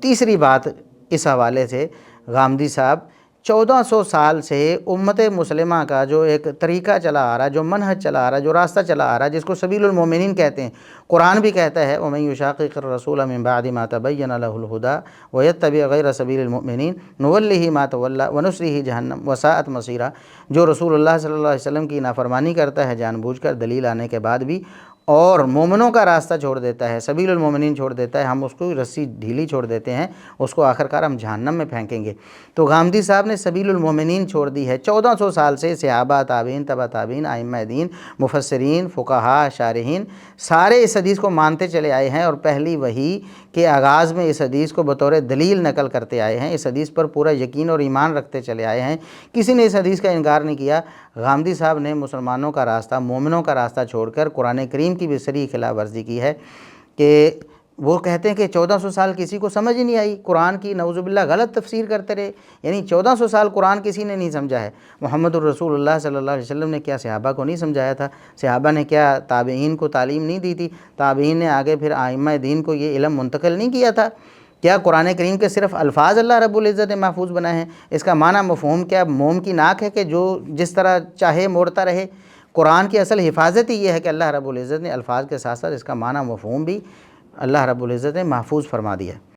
تیسری بات اس حوالے سے غامدی صاحب 1400 سال سے امت مسلمہ کا جو ایک طریقہ چلا آ رہا، جو منہج چلا آ رہا، جو راستہ چلا آ رہا، جس کو سبیل المومنین کہتے ہیں، قرآن بھی کہتا ہے وَمَن يُشَاقِقِ الرَّسُولَ مِن بَعْدِ مَا تَبَيَّنَ لَهُ الْهُدَىٰ وَيَتَّبِعْ غَيْرَ سَبِيلِ الْمُؤْمِنِينَ نُوَلِّهِ مَا تَوَلَّىٰ وَنُصْلِهِ جَهَنَّمَ وَسَاءَتْ مَصِيرًا۔ جو رسول اللہ صلی اللہ علیہ وسلم کی نافرمانی کرتا ہے جان بوجھ کر، دلیل آنے کے بعد بھی، اور مومنوں کا راستہ چھوڑ دیتا ہے، سبیل المومنین چھوڑ دیتا ہے، ہم اس کو رسی ڈھیلی چھوڑ دیتے ہیں، اس کو آخرکار ہم جہنم میں پھینکیں گے۔ تو غامدی صاحب نے سبیل المومنین چھوڑ دی ہے۔ 1400 سال سے صحابہ، تابعین، تبع تابعین، ائمہ دین، مفسرین، فقہاء، شارحین سارے اس حدیث کو مانتے چلے آئے ہیں، اور پہلی وحی کے آغاز میں اس حدیث کو بطور دلیل نقل کرتے آئے ہیں، اس حدیث پر پورا یقین اور ایمان رکھتے چلے آئے ہیں، کسی نے اس حدیث کا انکار نہیں کیا۔ غامدی صاحب نے مسلمانوں کا راستہ، مومنوں کا راستہ چھوڑ کر قرآن کریم کی بھی صریح خلاف ورزی کی ہے، کہ وہ کہتے ہیں کہ 1400 سال کسی کو سمجھ ہی نہیں آئی، قرآن کی نعوذ باللہ غلط تفسیر کرتے رہے، یعنی 1400 سال قرآن کسی نے نہیں سمجھا ہے۔ محمد الرسول اللہ صلی اللہ علیہ وسلم نے کیا صحابہ کو نہیں سمجھایا تھا؟ صحابہ نے کیا تابعین کو تعلیم نہیں دی تھی؟ تابعین نے آگے پھر ائمہ دین کو یہ علم منتقل نہیں کیا تھا؟ کیا قرآن کریم کے صرف الفاظ اللہ رب العزت نے محفوظ بنائے ہیں؟ اس کا معنی مفہوم کیا موم کی ناک ہے کہ جو جس طرح چاہے موڑتا رہے؟ قرآن کی اصل حفاظت ہی یہ ہے کہ اللہ رب العزت نے الفاظ کے ساتھ ساتھ اس کا معنی مفہوم بھی اللہ رب العزت نے محفوظ فرما دیا۔